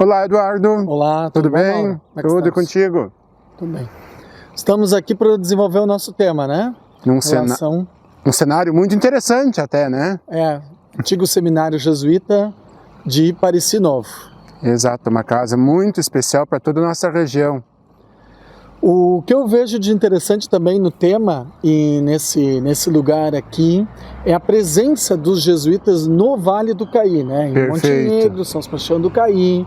Olá, Eduardo. Olá, tudo bom, bem? Mauro? Como é que Tudo estamos? contigo? Tudo bem. Estamos aqui para desenvolver o nosso tema, né? Um cenário muito interessante até, né? Antigo Seminário Jesuíta de Parissi Novo. Exato, uma casa muito especial para toda a nossa região. O que eu vejo de interessante também no tema e nesse lugar aqui é a presença dos jesuítas no Vale do Caí, né? Em Montenegro, São Sebastião do Caí,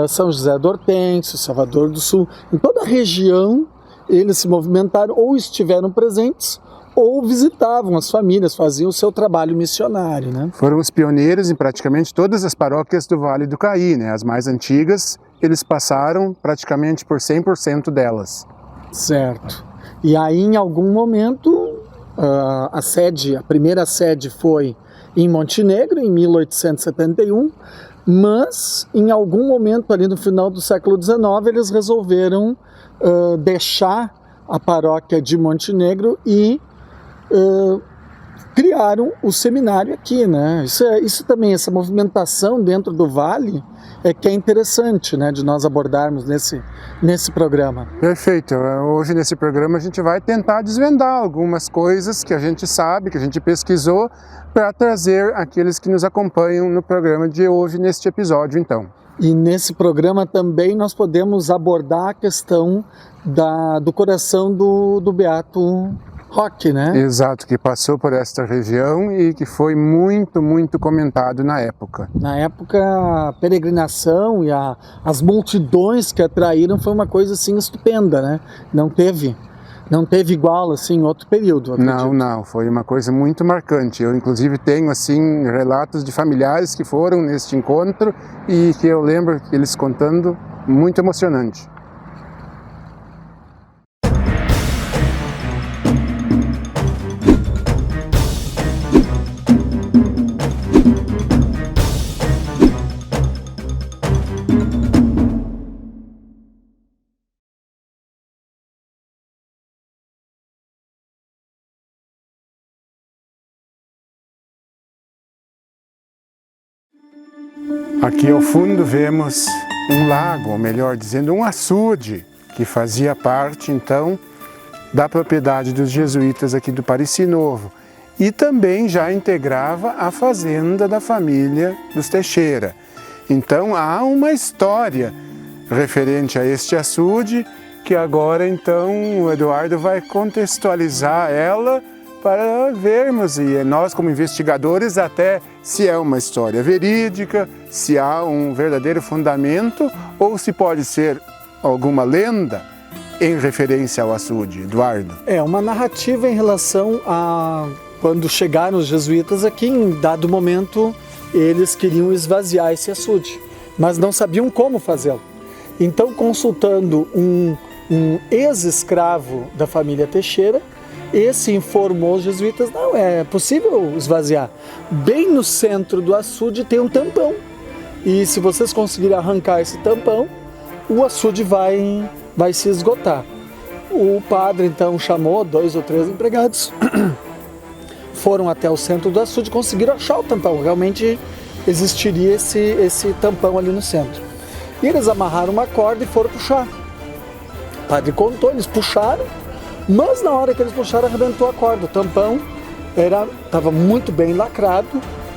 São José do Hortêncio, Salvador do Sul. Em toda a região eles se movimentaram ou estiveram presentes ou visitavam as famílias, faziam o seu trabalho missionário, né? Foram os pioneiros em praticamente todas as paróquias do Vale do Caí, né? As mais antigas, eles passaram praticamente por 100% delas. Certo. E aí, em algum momento, a primeira sede foi em Montenegro, em 1871, mas em algum momento ali no final do século XIX, eles resolveram deixar a paróquia de Montenegro e criaram o seminário aqui, né? Isso também, essa movimentação dentro do vale que é interessante, né, de nós abordarmos nesse programa. Perfeito. Hoje nesse programa a gente vai tentar desvendar algumas coisas que a gente sabe, que a gente pesquisou, para trazer aqueles que nos acompanham no programa de hoje, neste episódio, então. E nesse programa também nós podemos abordar a questão do coração do Beato Roque, né? Exato, que passou por esta região e que foi muito, muito comentado na época. Na época, a peregrinação e as multidões que atraíram foi uma coisa assim estupenda, né? Não teve igual assim em outro período, acredito. Não, foi uma coisa muito marcante. Eu inclusive tenho assim relatos de familiares que foram neste encontro e que eu lembro eles contando, muito emocionante. Aqui ao fundo vemos um lago, ou melhor dizendo, um açude, que fazia parte então da propriedade dos jesuítas aqui do Parissi Novo e também já integrava a fazenda da família dos Teixeira. Então há uma história referente a este açude que agora então o Eduardo vai contextualizar ela para vermos, e nós como investigadores, até se é uma história verídica, se há um verdadeiro fundamento ou se pode ser alguma lenda em referência ao açude. Eduardo. É uma narrativa em relação a quando chegaram os jesuítas aqui, em dado momento eles queriam esvaziar esse açude, mas não sabiam como fazê-lo. Então, consultando um ex-escravo da família Teixeira, esse informou os jesuítas, não, é possível esvaziar. Bem no centro do açude tem um tampão. E se vocês conseguirem arrancar esse tampão, o açude vai se esgotar. O padre então chamou 2 ou 3 empregados, foram até o centro do açude e conseguiram achar o tampão. Realmente existiria esse tampão ali no centro. E eles amarraram uma corda e foram puxar. O padre contou, eles puxaram, mas na hora que eles puxaram, arrebentou a corda. O tampão estava muito bem lacrado,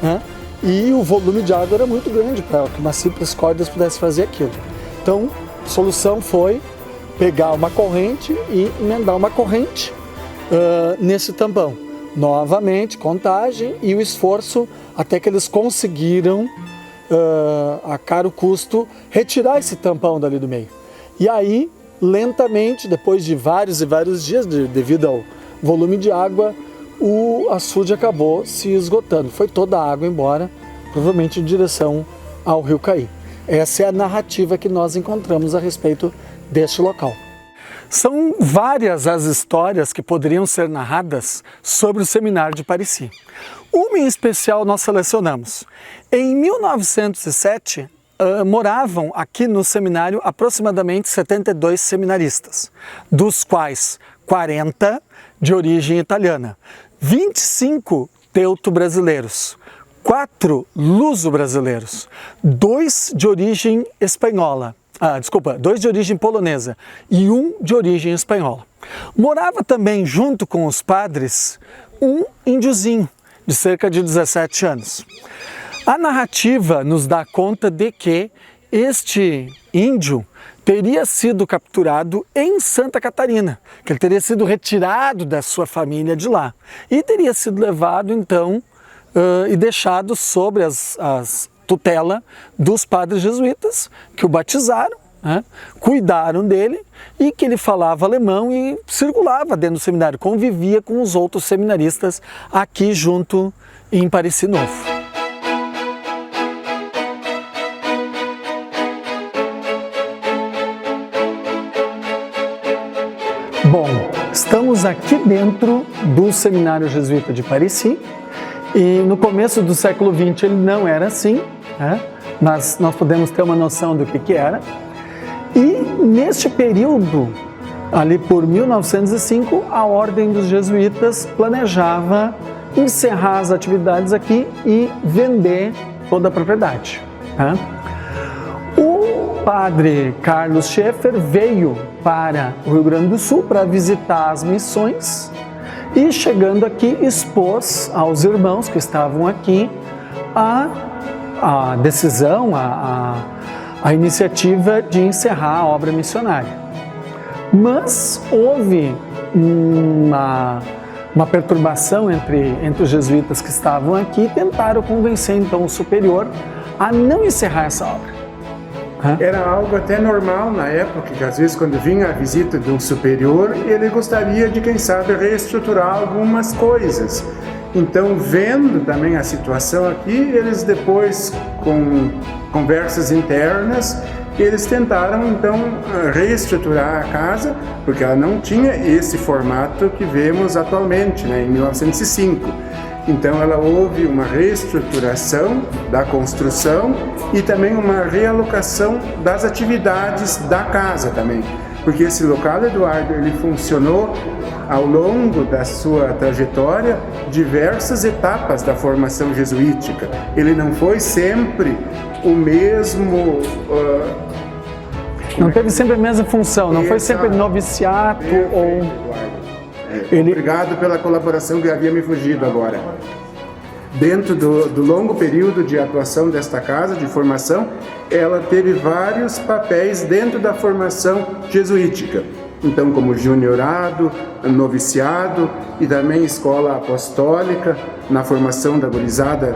né? E o volume de água era muito grande para que uma simples corda pudesse fazer aquilo. Então, a solução foi pegar uma corrente e emendar uma corrente nesse tampão. Novamente, contagem e o esforço até que eles conseguiram, a caro custo, retirar esse tampão dali do meio. E aí, lentamente, depois de vários e vários dias, devido ao volume de água, o açude acabou se esgotando. Foi toda a água embora, provavelmente em direção ao rio Caí. Essa é a narrativa que nós encontramos a respeito deste local. São várias as histórias que poderiam ser narradas sobre o Seminário de Parissi. Uma em especial nós selecionamos. Em 1907, moravam aqui no seminário aproximadamente 72 seminaristas, dos quais 40 de origem italiana, 25 teuto-brasileiros, 4 luso-brasileiros, 2 de origem espanhola, 2 de origem polonesa e 1 de origem espanhola. Morava também junto com os padres um índiozinho de cerca de 17 anos. A narrativa nos dá conta de que este índio teria sido capturado em Santa Catarina, que ele teria sido retirado da sua família de lá e teria sido levado então e deixado sob as tutela dos padres jesuítas que o batizaram, né, cuidaram dele e que ele falava alemão e circulava dentro do seminário, convivia com os outros seminaristas aqui junto em Parissi Novo. Bom, estamos aqui dentro do Seminário Jesuíta de Parissi e no começo do século XX ele não era assim, né? Mas nós podemos ter uma noção do que era. E neste período, ali por 1905, a Ordem dos Jesuítas planejava encerrar as atividades aqui e vender toda a propriedade, né? O padre Carlos Schaeffer veio para o Rio Grande do Sul para visitar as missões e, chegando aqui, expôs aos irmãos que estavam aqui a decisão, a iniciativa de encerrar a obra missionária. Mas houve uma perturbação entre os jesuítas que estavam aqui e tentaram convencer então o superior a não encerrar essa obra. Era algo até normal na época, que às vezes quando vinha a visita de um superior, ele gostaria de, quem sabe, reestruturar algumas coisas. Então, vendo também a situação aqui, eles depois, com conversas internas, eles tentaram então reestruturar a casa, porque ela não tinha esse formato que vemos atualmente, né, em 1905. Então houve uma reestruturação da construção e também uma realocação das atividades da casa também. Porque esse local, Eduardo, ele funcionou ao longo da sua trajetória diversas etapas da formação jesuítica. Ele não foi sempre o mesmo... não teve sempre a mesma função, não foi sempre noviciato ou... Obrigado pela colaboração, que havia me fugido agora. Dentro do longo período de atuação desta casa, de formação, ela teve vários papéis dentro da formação jesuítica. Então, como juniorado, noviciado e também escola apostólica, na formação da gurizada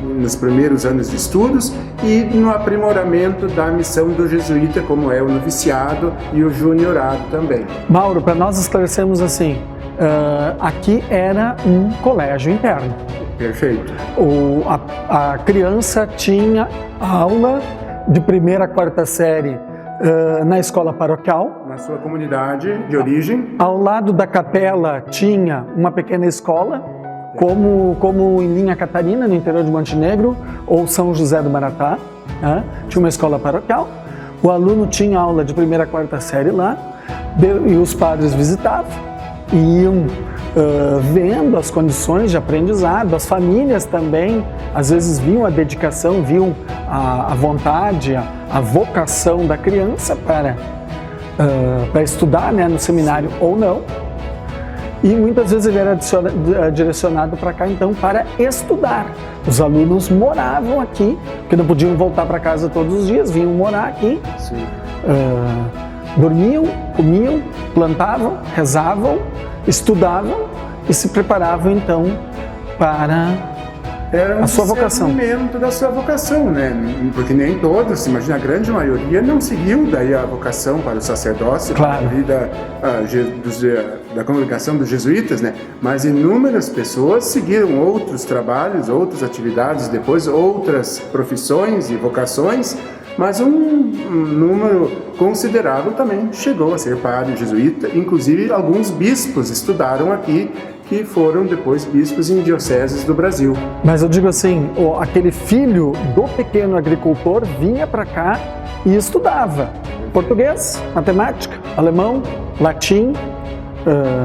nos primeiros anos de estudos e no aprimoramento da missão do jesuíta, como é o noviciado e o juniorado também. Mauro, para nós esclarecermos assim, aqui era um colégio interno. Perfeito. A criança tinha aula de 1ª a 4ª série na escola paroquial. Na sua comunidade de origem. Ao lado da capela tinha uma pequena escola, como em Linha Catarina, no interior de Montenegro, ou São José do Maratá, né? Tinha uma escola paroquial. O aluno tinha aula de 1ª a 4ª série lá, e os padres visitavam, e iam vendo as condições de aprendizado. As famílias também, às vezes, viam a dedicação, viam a vontade, a vocação da criança para estudar, né, no seminário ou não. E muitas vezes ele era direcionado para cá, então, para estudar. Os alunos moravam aqui, porque não podiam voltar para casa todos os dias, vinham morar aqui. Dormiam, comiam, plantavam, rezavam, estudavam e se preparavam então para a sua vocação. Era um segmento da sua vocação, né? Porque nem todos, imagina, a grande maioria não seguiu daí a vocação para o sacerdócio, claro, da congregação dos jesuítas, né? Mas inúmeras pessoas seguiram outros trabalhos, outras atividades, depois outras profissões e vocações, mas um número considerável também chegou a ser padre jesuíta. Inclusive, alguns bispos estudaram aqui, que foram depois bispos em dioceses do Brasil. Mas eu digo assim, aquele filho do pequeno agricultor vinha para cá e estudava português, matemática, alemão, latim,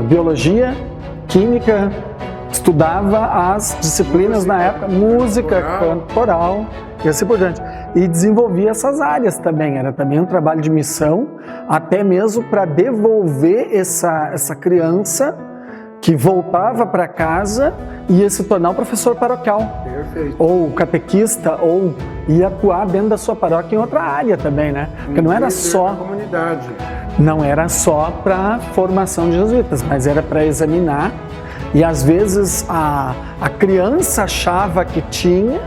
biologia, química, estudava as disciplinas na época, música, canto coral e assim por diante. E desenvolvia essas áreas também, era também um trabalho de missão, até mesmo para devolver essa criança que voltava para casa e ia se tornar um professor paroquial. Perfeito. Ou catequista, ou ia atuar dentro da sua paróquia em outra área também, né? Porque não era só... comunidade. Não era só para formação de jesuítas, mas era para examinar. E às vezes a criança achava que tinha,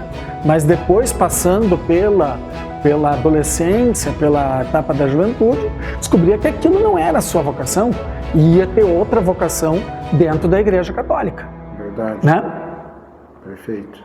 mas depois passando pela adolescência, pela etapa da juventude, descobria que aquilo não era a sua vocação e ia ter outra vocação dentro da Igreja Católica. Verdade. Né? Perfeito.